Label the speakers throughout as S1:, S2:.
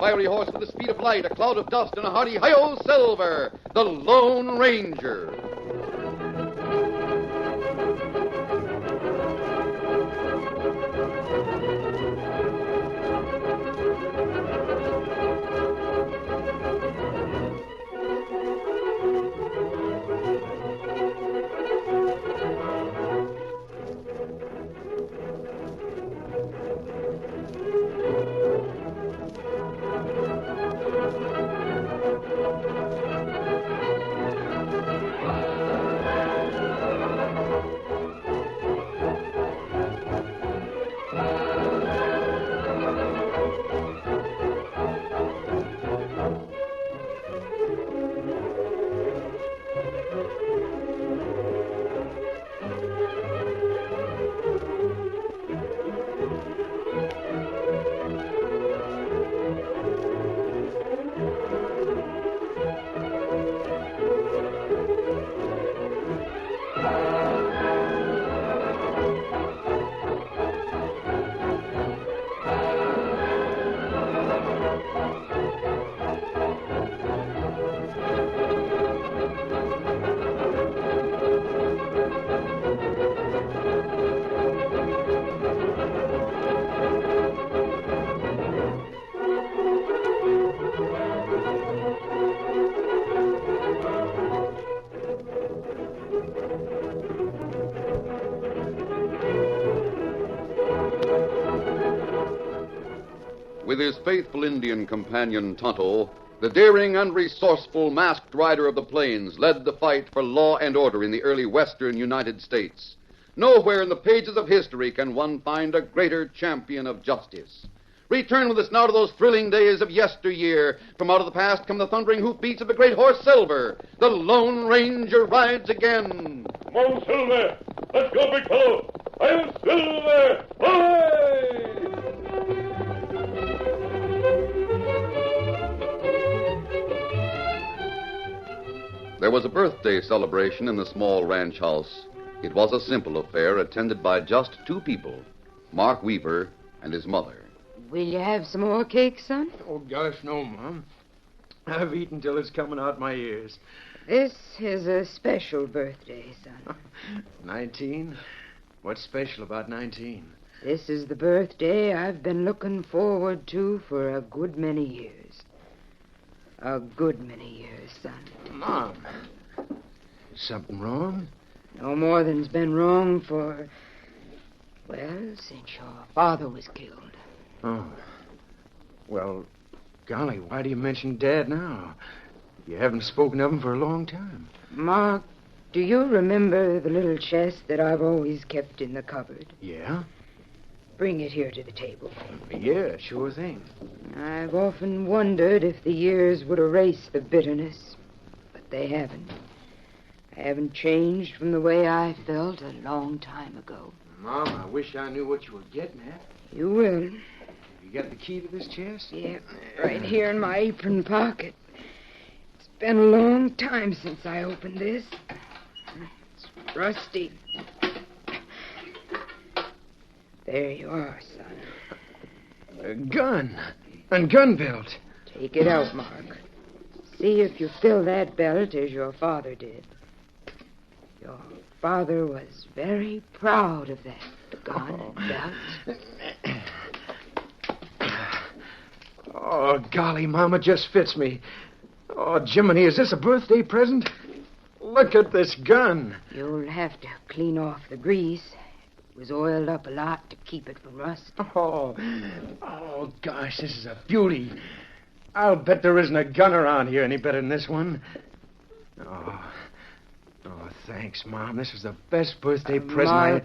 S1: fiery horse with the speed of light, a cloud of dust, and a hearty hi-yo Silver, the Lone Ranger. With his faithful Indian companion, Tonto, the daring and resourceful masked rider of the plains led the fight for law and order in the early western United States. Nowhere in the pages of history can one find a greater champion of justice. Return with us now to those thrilling days of yesteryear. From out of the past come the thundering hoofbeats of the great horse Silver. The Lone Ranger rides again.
S2: Come on, Silver. Let's go, big fellow. I am Silver. Hooray!
S1: There was a birthday celebration in the small ranch house. It was a simple affair attended by just two people, Mark Weaver and his mother.
S3: Will you have some more cake, son?
S4: Oh, gosh, no, Mom. I've eaten till it's coming out my ears.
S3: This is a special birthday, son.
S4: 19? What's special about 19?
S3: This is the birthday I've been looking forward to for a good many years. A good many years, son.
S4: Mom, is something wrong?
S3: No more than's been wrong for, well, since your father was killed.
S4: Oh. Well, golly, why do you mention Dad now? You haven't spoken of him for a long time.
S3: Mark, do you remember the little chest that I've always kept in the cupboard?
S4: Yeah?
S3: Bring it here to the table.
S4: Yeah, sure thing.
S3: I've often wondered if the years would erase the bitterness, but they haven't. I haven't changed from the way I felt a long time ago.
S4: Mom, I wish I knew what you were getting at.
S3: You will.
S4: You got the key to this chest?
S3: Yeah, right here in my apron pocket. It's been a long time since I opened this. It's rusty. There you are, son.
S4: A gun. And gun belt.
S3: Take it out, Mark. See if you fill that belt as your father did. Your father was very proud of that gun and belt.
S4: Oh, golly, Mama, just fits me. Oh, Jiminy, is this a birthday present? Look at this gun.
S3: You'll have to clean off the grease. It was oiled up a lot to keep it from rust.
S4: Oh, gosh, this is a beauty. I'll bet there isn't a gun around here any better than this one. Oh, thanks, Mom. This is the best birthday present
S3: Mark,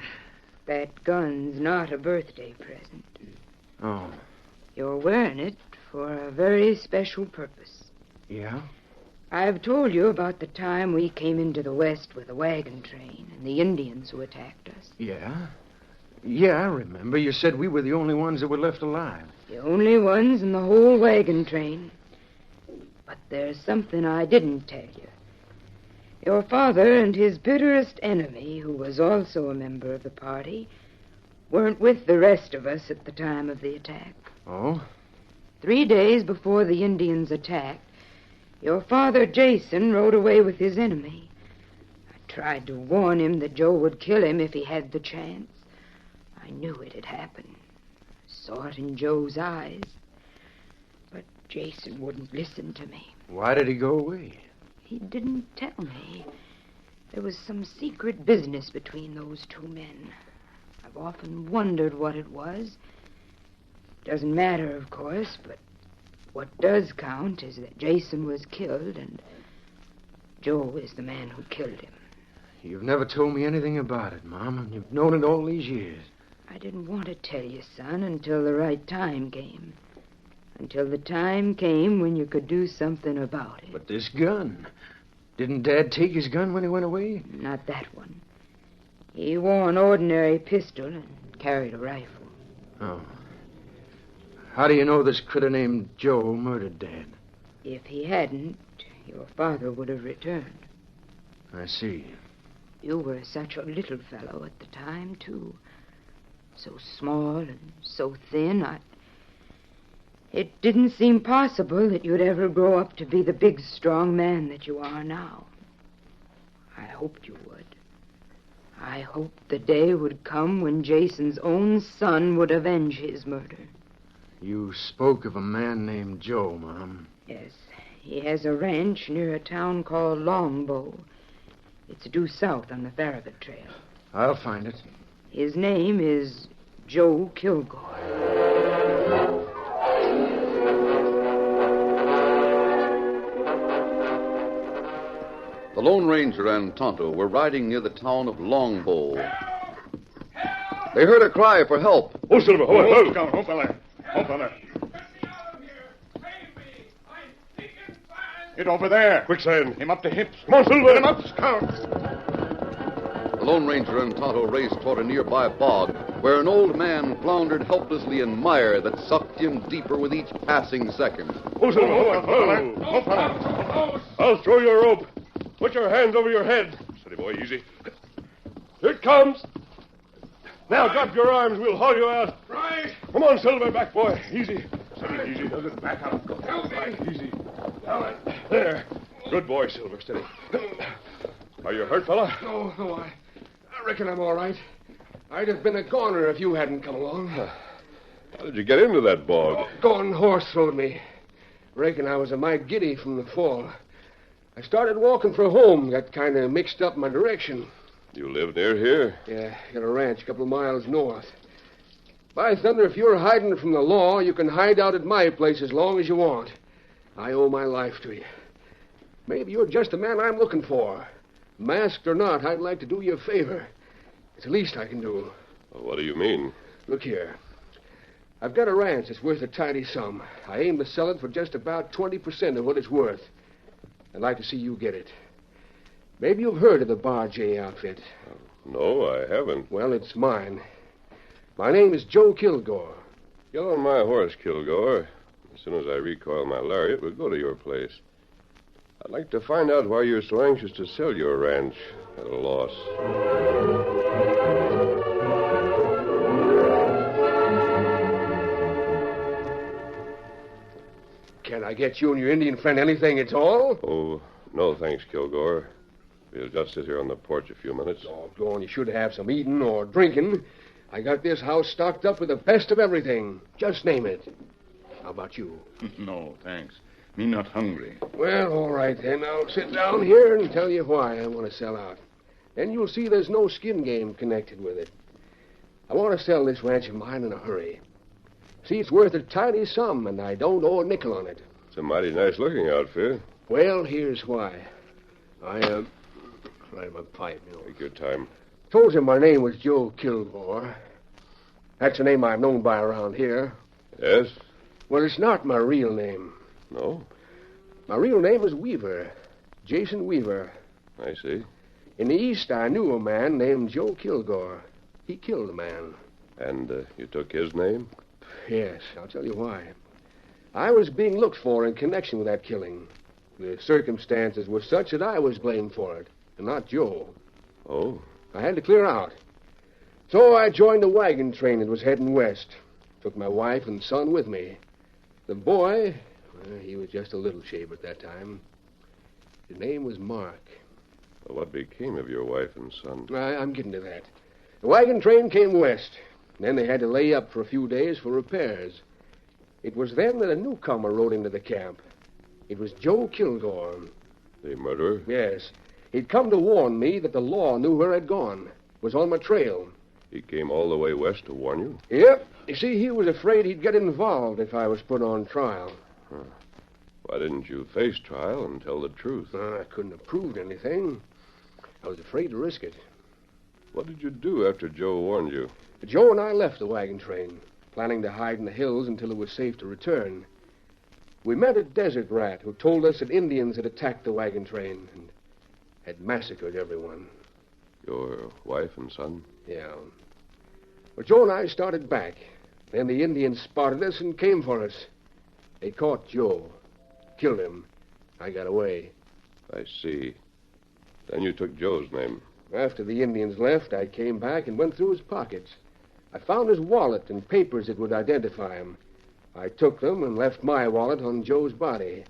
S3: that gun's not a birthday present.
S4: Oh.
S3: You're wearing it for a very special purpose.
S4: Yeah?
S3: I've told you about the time we came into the West with a wagon train and the Indians who attacked us.
S4: Yeah? Yeah, I remember. You said we were the only ones that were left alive.
S3: The only ones in the whole wagon train. But there's something I didn't tell you. Your father and his bitterest enemy, who was also a member of the party, weren't with the rest of us at the time of the attack.
S4: Oh?
S3: 3 days before the Indians attacked, your father, Jason, rode away with his enemy. I tried to warn him that Joe would kill him if he had the chance. I knew it had happened. I saw it in Joe's eyes. But Jason wouldn't listen to me.
S4: Why did he go away?
S3: He didn't tell me. There was some secret business between those two men. I've often wondered what it was. Doesn't matter, of course, but what does count is that Jason was killed and Joe is the man who killed him.
S4: You've never told me anything about it, Mom, and you've known it all these years.
S3: I didn't want to tell you, son, until the right time came. Until the time came when you could do something about it.
S4: But this gun... Didn't Dad take his gun when he went away?
S3: Not that one. He wore an ordinary pistol and carried a rifle.
S4: Oh. How do you know this critter named Joe murdered Dad?
S3: If he hadn't, your father would have returned.
S4: I see.
S3: You were such a little fellow at the time, too. So small and so thin, It didn't seem possible that you'd ever grow up to be the big, strong man that you are now. I hoped you would. I hoped the day would come when Jason's own son would avenge his murder.
S4: You spoke of a man named Joe, Mom.
S3: Yes, he has a ranch near a town called Longbow. It's due south on the Farragut Trail.
S4: I'll find it.
S3: His name is Joe Kilgore.
S1: The Lone Ranger and Tonto were riding near the town of Longbow. They heard a cry for help.
S2: Oh, Silver, hold on, hold on. Get over there. Quicksand. Him up to hips. Come on, Silver. Get him up, Scout.
S1: The Lone Ranger and Tonto raced toward a nearby bog, where an old man floundered helplessly in mire that sucked him deeper with each passing second.
S2: Oh, Silver, hold on. I'll throw you a rope. Put your hands over your head. Steady, boy, easy. Here it comes. Now drop your arms. We'll haul you out. Right. Come on, Silver, back, boy. Easy. Steady, easy. Does it back up? Right, easy. There. Good boy, Silver. Steady. Are you hurt, fella?
S5: No, I reckon I'm all right. I'd have been a goner if you hadn't come along.
S2: How did you get into that bog?
S5: Gone horse throwed me. Reckon I was a mite giddy from the fall. I started walking for home, got kind of mixed up my direction.
S2: You live near here?
S5: Yeah, got a ranch a couple of miles north. By thunder, if you're hiding from the law, you can hide out at my place as long as you want. I owe my life to you. Maybe you're just the man I'm looking for. Masked or not, I'd like to do you a favor. It's the least I can do.
S2: What do you mean?
S5: Look here. I've got a ranch that's worth a tidy sum. I aim to sell it for just about 20% of what it's worth. I'd like to see you get it. Maybe you've heard of the Bar J outfit.
S2: No, I haven't.
S5: Well, it's mine. My name is Joe Kilgore.
S2: Get on my horse, Kilgore. As soon as I recoil my lariat, we'll go to your place. I'd like to find out why you're so anxious to sell your ranch at a loss.
S5: Can I get you and your Indian friend anything at all?
S2: Oh, no, thanks, Kilgore. We'll just sit here on the porch a few minutes.
S5: Oh, go on. You should have some eating or drinking. I got this house stocked up with the best of everything. Just name it. How about you?
S6: No, thanks. Me not hungry.
S5: Well, all right, then. I'll sit down here and tell you why I want to sell out. Then you'll see there's no skin game connected with it. I want to sell this ranch of mine in a hurry. See, it's worth a tidy sum, and I don't owe a nickel on it.
S2: It's a mighty nice-looking outfit.
S5: Well, here's why. I, light my pipe,
S2: Take your time.
S5: Told him my name was Joe Kilgore. That's the name I'm known by around here.
S2: Yes?
S5: Well, it's not my real name.
S2: No?
S5: My real name is Weaver. Jason Weaver.
S2: I see.
S5: In the East, I knew a man named Joe Kilgore. He killed a man.
S2: And you took his name?
S5: Yes, I'll tell you why. I was being looked for in connection with that killing. The circumstances were such that I was blamed for it, and not Joe.
S2: Oh?
S5: I had to clear out. So I joined the wagon train that was heading west. Took my wife and son with me. The boy, well, he was just a little shaver at that time. His name was Mark.
S2: Well, what became of your wife and son?
S5: I'm getting to that. The wagon train came west. Then they had to lay up for a few days for repairs. It was then that a newcomer rode into the camp. It was Joe Kilgore.
S2: The murderer?
S5: Yes. He'd come to warn me that the law knew where I'd gone. Was on my trail.
S2: He came all the way west to warn you?
S5: Yep. You see, he was afraid he'd get involved if I was put on trial.
S2: Huh. Why didn't you face trial and tell the truth?
S5: I couldn't have proved anything. I was afraid to risk it.
S2: What did you do after Joe warned you?
S5: Joe and I left the wagon train, planning to hide in the hills until it was safe to return. We met a desert rat who told us that Indians had attacked the wagon train and had massacred everyone.
S2: Your wife and son?
S5: Yeah. Well, Joe and I started back. Then the Indians spotted us and came for us. They caught Joe, killed him. I got away.
S2: I see. Then you took Joe's name.
S5: After the Indians left, I came back and went through his pockets. I found his wallet and papers that would identify him. I took them and left my wallet on Joe's body.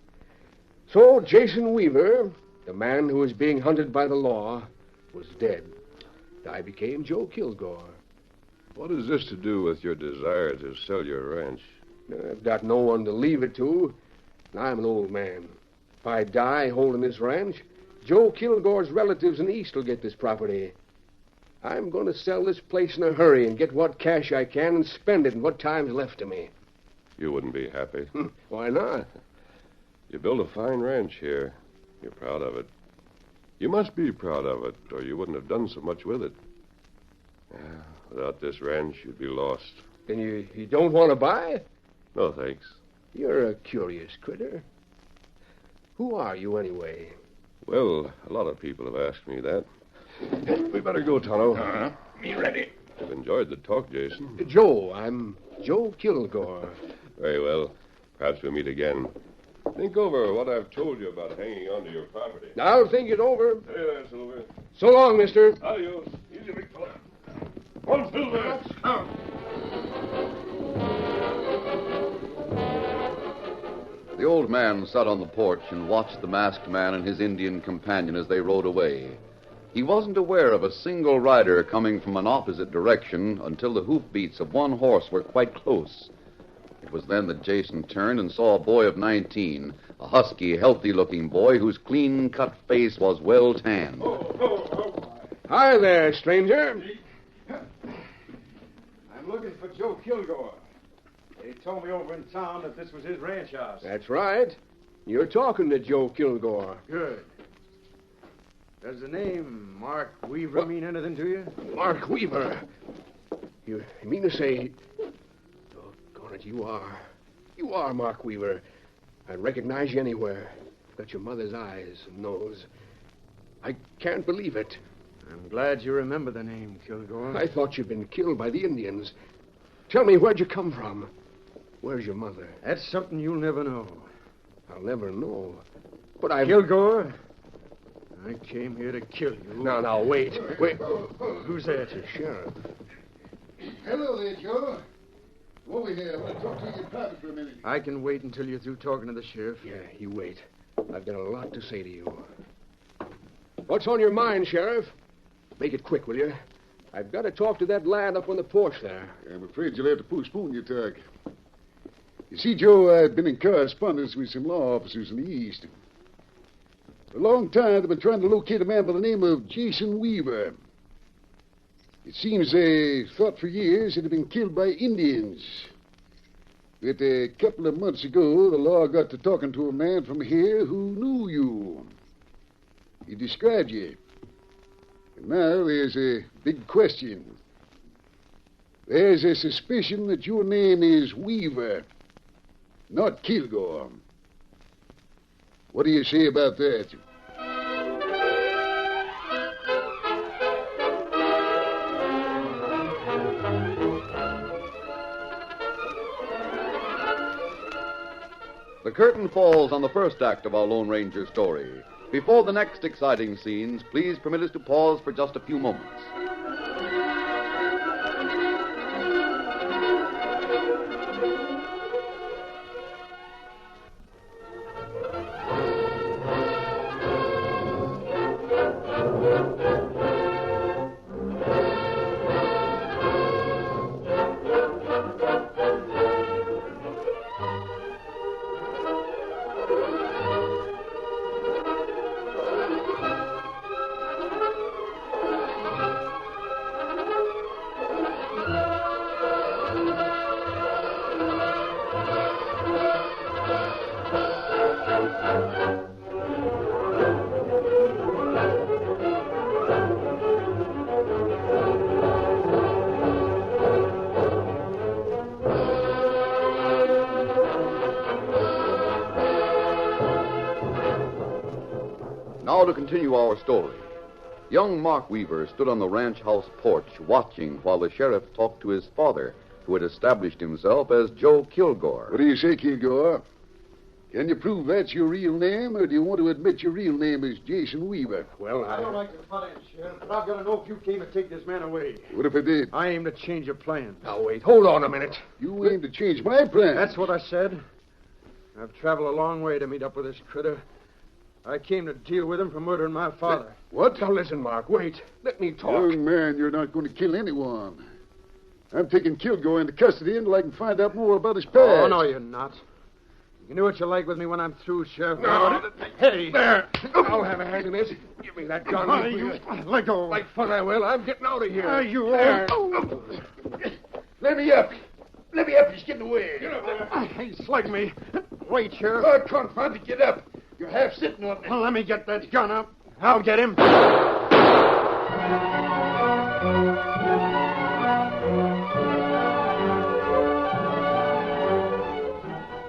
S5: So Jason Weaver, the man who was being hunted by the law, was dead. I became Joe Kilgore.
S2: What has this to do with your desire to sell your ranch?
S5: I've got no one to leave it to, and I'm an old man. If I die holding this ranch, Joe Kilgore's relatives in the East will get this property. I'm going to sell this place in a hurry and get what cash I can and spend it in what time's left to me.
S2: You wouldn't be happy.
S5: Why not?
S2: You built a fine ranch here. You're proud of it. You must be proud of it, or you wouldn't have done so much with it. Without this ranch, you'd be lost.
S5: Then you don't want to buy?
S2: No, thanks.
S5: You're a curious critter. Who are you, anyway?
S2: Well, a lot of people have asked me that. We better go, Tonto.
S6: Me ready.
S2: I've enjoyed the talk, Jason.
S5: Joe. I'm Joe Kilgore.
S2: Very well. Perhaps we'll meet again. Think over what I've told you about hanging on to your property.
S5: I'll think it over.
S2: Hey there, Silver.
S5: So long, mister.
S2: Adios. Easy, big fella. On, Silver.
S1: The old man sat on the porch and watched the masked man and his Indian companion as they rode away. He wasn't aware of a single rider coming from an opposite direction until the hoofbeats of one horse were quite close. It was then that Jason turned and saw a boy of 19, a husky, healthy-looking boy whose clean-cut face was well tanned.
S5: Hi there, stranger.
S4: I'm looking for Joe Kilgore. They told me over in town that this was his ranch house.
S5: That's right. You're talking to Joe Kilgore.
S4: Good. Does the name Mark Weaver mean anything to you?
S5: Mark Weaver. You mean to say... Doggone it, you are. You are Mark Weaver. I'd recognize you anywhere. You've got your mother's eyes and nose. I can't believe it.
S4: I'm glad you remember the name, Kilgore.
S5: I thought you'd been killed by the Indians. Tell me, where'd you come from? Where's your mother?
S4: That's something you'll never know.
S5: I'll never know. But I...
S4: Kilgore, I came here to kill you.
S5: Now, wait.
S4: Who's that?
S5: The sheriff.
S7: Hello there, Joe. Come over here. I want to talk to you in private for a minute.
S4: I can wait until you're through talking to the sheriff.
S5: Yeah, you wait. I've got a lot to say to you. What's on your mind, Sheriff? Make it quick, will you? I've got to talk to that lad up on the porch there.
S7: I'm afraid you'll have to postpone your talk. You see, Joe, I've been in correspondence with some law officers in the East. For a long time, they've been trying to locate a man by the name of Jason Weaver. It seems they thought for years it had been killed by Indians. But a couple of months ago, the law got to talking to a man from here who knew you. He described you. And now there's a big question. There's a suspicion that your name is Weaver, not Kilgore. What do you say about that?
S1: The curtain falls on the first act of our Lone Ranger story. Before the next exciting scenes, please permit us to pause for just a few moments. now to continue our story. Young Mark Weaver stood on the ranch house porch watching while the sheriff talked to his father, who had established himself as Joe Kilgore.
S7: What do you say, Kilgore? Can you prove that's your real name, or do you want to admit your real name is Jason Weaver?
S5: Well,
S4: I don't like to butt in, Sheriff, but I've got to know if you came to take this man away.
S7: What if I did?
S4: I aim to change your plans.
S5: Now, wait. Hold on a minute.
S7: You aim to change my plan.
S4: That's what I said. I've traveled a long way to meet up with this critter. I came to deal with him for murdering my father.
S5: What? Now, listen, Mark. Wait. Let me talk.
S7: Young man, you're not going to kill anyone. I'm taking Kilgore into custody until I can find out more about his past.
S4: Oh, no, you're not. You can do what you like with me when I'm through, Sheriff.
S5: No.
S4: Hey.
S5: There. I'll have a hand in this. Give me that gun.
S4: Let go.
S5: Like fun I will. I'm getting out of here.
S4: There.
S5: Let me up. Let me up. He's getting away.
S4: He slugged me. Wait, Sheriff.
S5: Oh, confound it. Get up. You're half sitting on me.
S4: Well, let me get that gun up. I'll get him.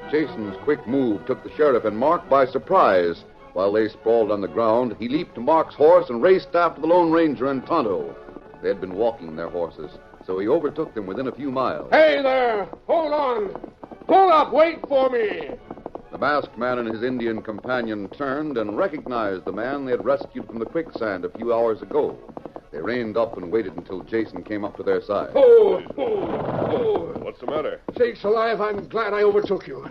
S1: Jason's quick move took the sheriff and Mark by surprise. While they sprawled on the ground, he leaped to Mark's horse and raced after the Lone Ranger and Tonto. They had been walking their horses, so he overtook them within a few miles.
S5: Hey there! Hold on! Hold up! Wait for me!
S1: The masked man and his Indian companion turned and recognized the man they had rescued from the quicksand a few hours ago. They reined up and waited until Jason came up to their side.
S5: Oh!
S2: What's the matter?
S5: Sakes alive, I'm glad I overtook you.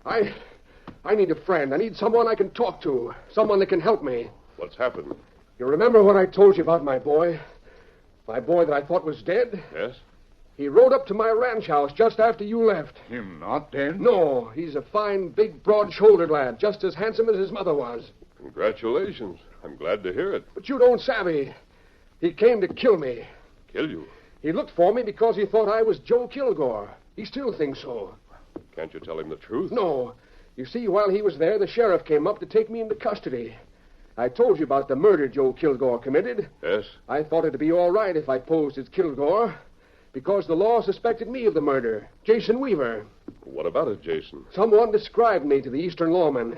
S5: I need a friend. I need someone I can talk to. Someone that can help me.
S2: What's happened?
S5: You remember what I told you about my boy? My boy that I thought was dead?
S2: Yes?
S5: He rode up to my ranch house just after you left.
S2: Him not dead?
S5: No, he's a fine, big, broad-shouldered lad, just as handsome as his mother was.
S2: Congratulations. I'm glad to hear it.
S5: But you don't savvy. He came to kill me.
S2: Kill you?
S5: He looked for me because he thought I was Joe Kilgore. He still thinks so.
S2: Can't you tell him the truth?
S5: No. You see, while he was there, the sheriff came up to take me into custody. I told you about the murder Joe Kilgore committed.
S2: Yes?
S5: I thought it'd be all right if I posed as Kilgore, because the law suspected me of the murder, Jason Weaver.
S2: What about it, Jason?
S5: Someone described me to the Eastern lawmen.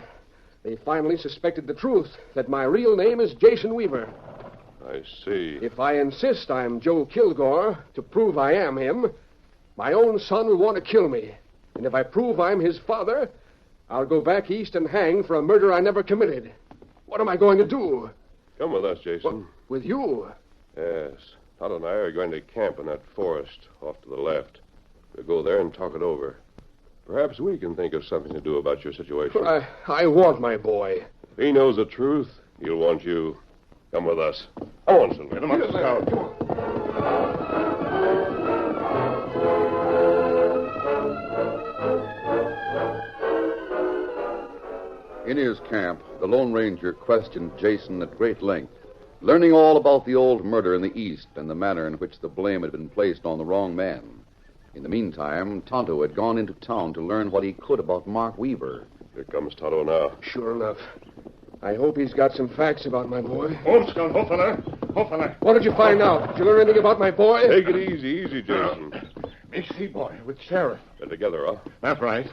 S5: They finally suspected the truth, that my real name is Jason Weaver.
S2: I see.
S5: If I insist I'm Joe Kilgore, to prove I am him, my own son will want to kill me. And if I prove I'm his father, I'll go back east and hang for a murder I never committed. What am I going to do?
S2: Come with us, Jason.
S5: With you?
S2: Yes. Todd and I are going to camp in that forest off to the left. We'll go there and talk it over. Perhaps we can think of something to do about your situation.
S5: I want my boy.
S2: If he knows the truth, he'll want you. Come with us. Come on, Silver. Come on, Scout.
S5: Come on.
S1: In his camp, the Lone Ranger questioned Jason at great length, learning all about the old murder in the East and the manner in which the blame had been placed on the wrong man. In the meantime, Tonto had gone into town to learn what he could about Mark Weaver.
S2: Here comes Tonto now.
S5: Sure enough. I hope he's got some facts about my boy.
S2: Hold, Scout. Hold, fella.
S5: What did you find out? Did you learn anything about my boy?
S2: Take it easy, Jason.
S8: Me see boy with sheriff.
S2: Get together, huh?
S8: That's right.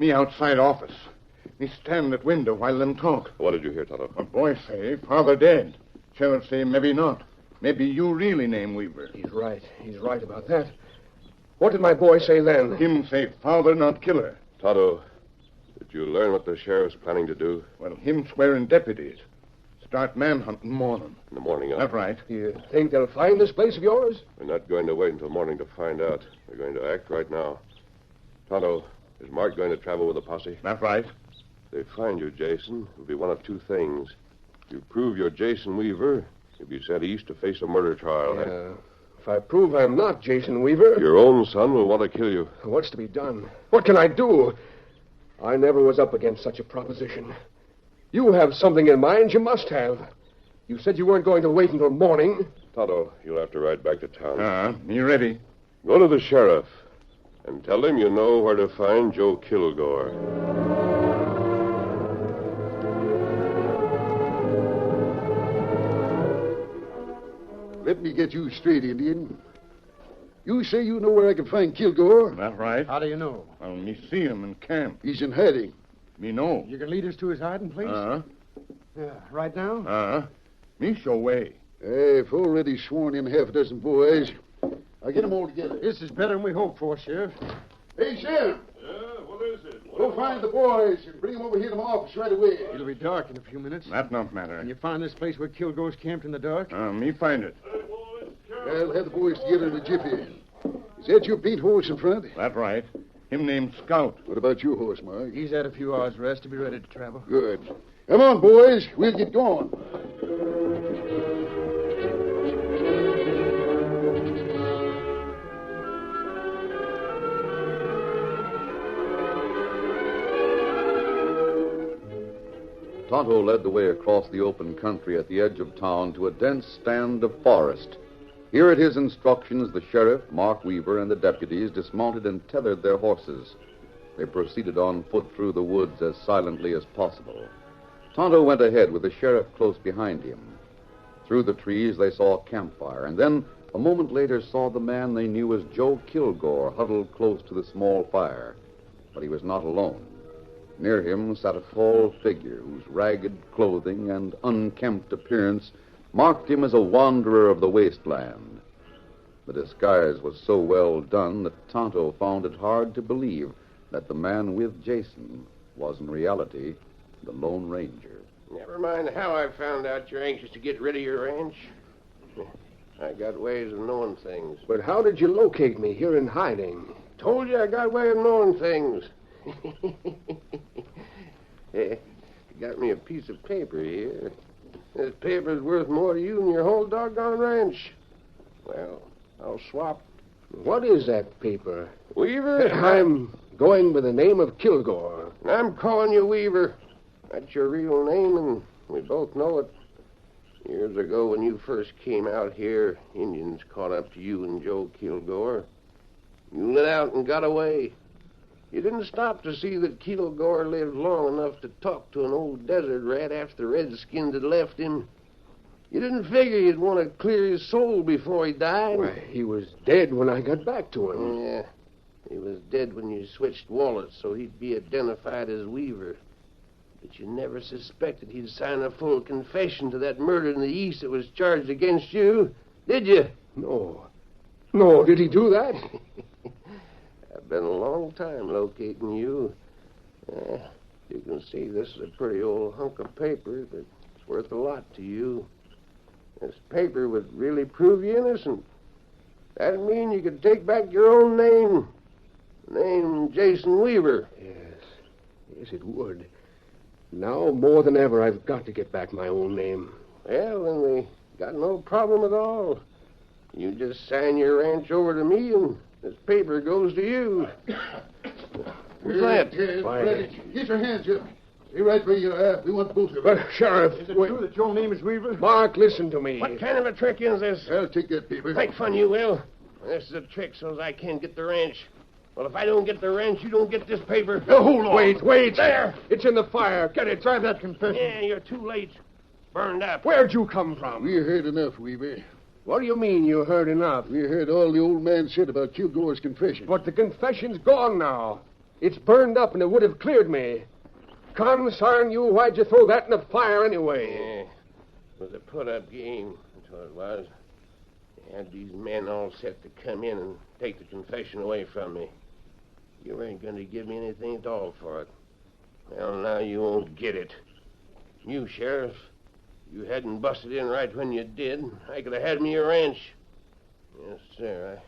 S8: Me outside office. Me stand at window while them talk.
S2: What did you hear, Tonto?
S8: A boy say father dead. Sheriff say maybe not. Maybe you really name Weaver.
S5: He's right. He's right about that. What did my boy say then?
S8: Him say father not killer.
S2: Tonto, did you learn what the sheriff's planning to do?
S8: Well, him swearing deputies. Start manhunting morning.
S2: In the morning, huh?
S8: That's right.
S5: You think they'll find this place of yours?
S2: We're not going to wait until morning to find out. We're going to act right now. Tonto, is Mark going to travel with the posse?
S8: That's right.
S2: If they find you, Jason, it'll be one of two things. If you prove you're Jason Weaver, you'll be sent east to face a murder trial.
S5: If I prove I'm not Jason Weaver...
S2: Your own son will want to kill you.
S5: What's to be done? What can I do? I never was up against such a proposition. You have something in mind, you must have. You said you weren't going to wait until morning.
S2: Tonto, you'll have to ride back to town.
S8: Me ready.
S2: Go to the sheriff and tell him you know where to find Joe Kilgore.
S7: Let me get you straight, Indian. You say you know where I can find Kilgore?
S8: That's right.
S4: How do you know?
S8: Well, me see him in camp.
S7: He's in hiding.
S8: Me know.
S4: You can lead us to his hiding place? Yeah, right now?
S8: Uh-huh. Me show way.
S7: I've already sworn in half a dozen boys. I'll get them all together.
S4: This is better than we hoped for, Sheriff.
S7: Hey, Sheriff,
S2: Yeah, what is it?
S7: go find the boys and bring them over here to my office right away.
S4: It'll be dark in a few minutes.
S8: That not matter.
S4: Can you find this place where Kilgore's camped in the dark?
S8: Me find it.
S2: Hey, boys,
S7: I'll have the boys together in a jiffy. Is that your paint horse in front?
S8: That right. Him named Scout.
S7: What about your horse, Mark?
S4: He's had a few hours' rest to be ready to travel.
S7: Good. Come on, boys. We'll get going.
S1: Tonto led the way across the open country at the edge of town to a dense stand of forest. Here at his instructions, the sheriff, Mark Weaver, and the deputies dismounted and tethered their horses. They proceeded on foot through the woods as silently as possible. Tonto went ahead with the sheriff close behind him. Through the trees, they saw a campfire, and then, a moment later, saw the man they knew as Joe Kilgore huddled close to the small fire. But he was not alone. Near him sat a tall figure whose ragged clothing and unkempt appearance marked him as a wanderer of the wasteland. The disguise was so well done that Tonto found it hard to believe that the man with Jason was in reality the Lone Ranger.
S9: Never mind how I found out you're anxious to get rid of your ranch. I got ways of knowing things.
S5: But how did you locate me here in hiding?
S9: Told you I got way of knowing things. Hey, you got me a piece of paper here. This paper's worth more to you than your whole doggone ranch. Well, I'll swap.
S5: What is that paper?
S9: Weaver?
S5: I'm going by the name of Kilgore.
S9: I'm calling you Weaver. That's your real name, and we both know it. Years ago, when you first came out here, Indians caught up to you and Joe Kilgore. You lit out and got away. You didn't stop to see that Kilgore lived long enough to talk to an old desert rat after the Redskins had left him. You didn't figure you'd want to clear his soul before he died.
S5: Why, he was dead when I got back to him.
S9: Yeah, he was dead when you switched wallets, so he'd be identified as Weaver. But you never suspected he'd sign a full confession to that murder in the East that was charged against you, did you?
S5: No. No, did he do that?
S9: I've been a long time locating you. You can see this is a pretty old hunk of paper, but it's worth a lot to you. This paper would really prove you innocent. That'd mean you could take back your own name. Name Jason Weaver.
S5: Yes, it would. Now, more than ever, I've got to get back my own name.
S9: Well, then we got no problem at all. You just sign your ranch over to me, and this paper goes to you. Who's that?
S7: Get your hands up. Stay right where you are. We want both of you.
S5: But, Sheriff...
S4: Is it true that your name is Weaver?
S5: Mark, listen to me.
S9: What kind of a trick is this?
S7: I'll take that paper.
S9: Make fun, you will. This is a trick so as I can't get the ranch. Well, if I don't get the ranch, you don't get this paper.
S5: Hold on. Wait.
S9: There.
S5: It's in the fire. Get it. Try that confession.
S9: Yeah, you're too late. Burned up.
S5: Where'd you come from?
S7: We heard enough, Weaver.
S5: What do you mean you heard enough?
S7: We heard all the old man said about Kilgore's confession.
S5: But the confession's gone now. It's burned up and it would have cleared me. Consarn you, why'd you throw that in the fire anyway?
S9: Yeah, it was a put-up game. That's what it was. They had these men all set to come in and take the confession away from me. You ain't going to give me anything at all for it. Well, now you won't get it. You, Sheriff, you hadn't busted in right when you did, I could have had me a ranch. Yes, sir,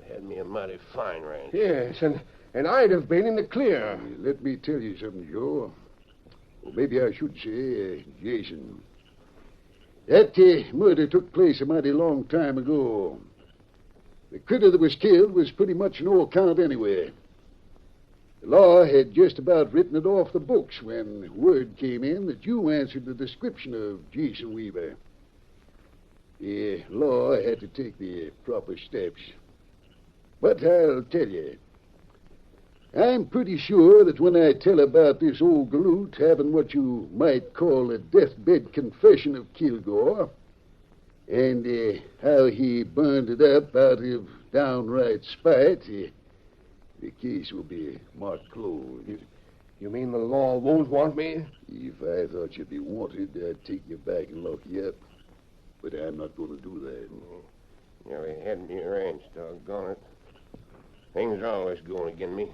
S9: I had me a mighty fine ranch.
S5: Yes, and I'd have been in the clear.
S7: Let me tell you something, Joe. Or maybe I should say, Jason. That murder took place a mighty long time ago. The critter that was killed was pretty much no account anyway. The law had just about written it off the books when word came in that you answered the description of Jason Weaver. The law had to take the proper steps. But I'll tell you, I'm pretty sure that when I tell about this old galoot having what you might call a deathbed confession of Kilgore, and how he burned it up out of downright spite, the case will be marked closed.
S5: You mean the law won't want me?
S7: If I thought you'd be wanted, I'd take you back and lock you up. But I'm not going to do that.
S9: Nearly had me ranch, doggone it. Things are always going against me.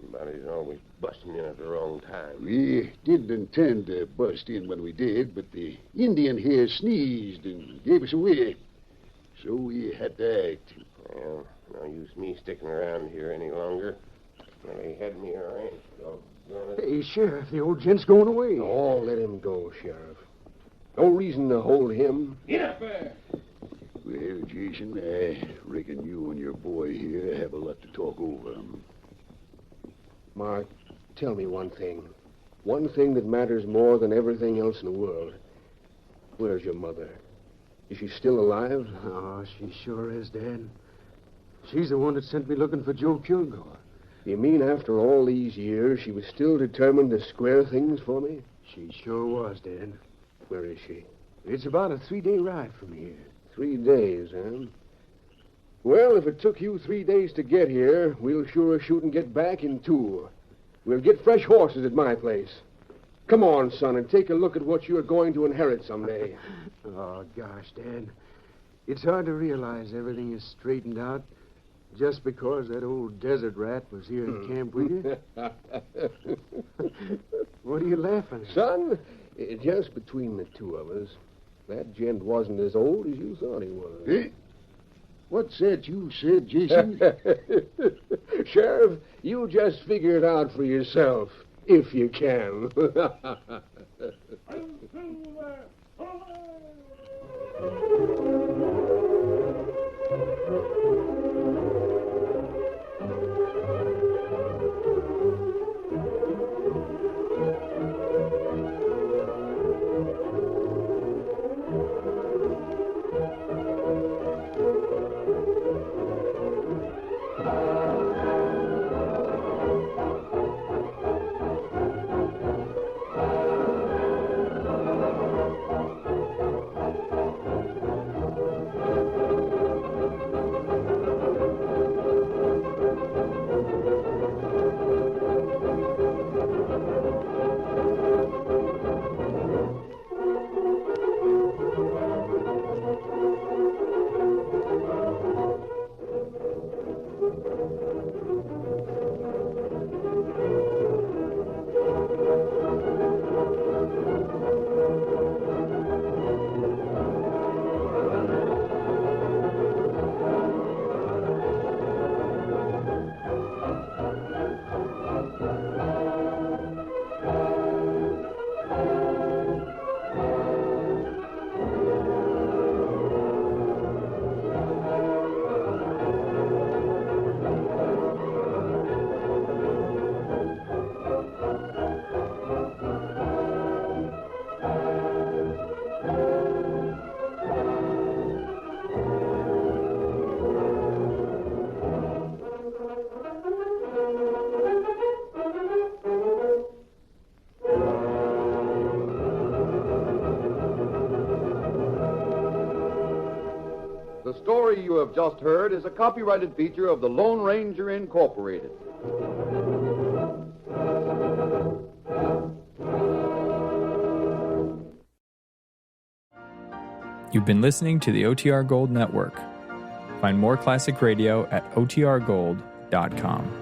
S9: Somebody's always busting in at the wrong time.
S7: We didn't intend to bust in when we did, but the Indian here sneezed and gave us away. So we had to act.
S9: Well, no use me sticking around here any longer. Nearly had me ranch, doggone it.
S4: Hey, Sheriff, the old gent's going away.
S5: Oh, let him go, Sheriff. No reason to hold him.
S2: Get up there!
S7: Well, Jason, I reckon you and your boy here have a lot to talk over.
S5: Mark, tell me one thing. One thing that matters more than everything else in the world. Where's your mother? Is she still alive?
S4: Oh, she sure is, Dad. She's the one that sent me looking for Joe Kilgore.
S5: You mean after all these years, she was still determined to square things for me?
S4: She sure was, Dad.
S5: Where is she?
S4: It's about a 3-day ride from here.
S5: 3 days, huh? Well, if it took you 3 days to get here, we'll sure as shoot and get back in 2. We'll get fresh horses at my place. Come on, son, and take a look at what you're going to inherit someday.
S4: Oh, gosh, Dad. It's hard to realize everything is straightened out just because that old desert rat was here in camp with you. What are you laughing at?
S5: Son, just between the two of us, that gent wasn't as old as you thought he was.
S7: Eh? What's that you said, Jason?
S5: Sheriff, you just figure it out for yourself, if you can.
S1: The story you have just heard is a copyrighted feature of the Lone Ranger Incorporated.
S10: You've been listening to the OTR Gold Network. Find more classic radio at otrgold.com.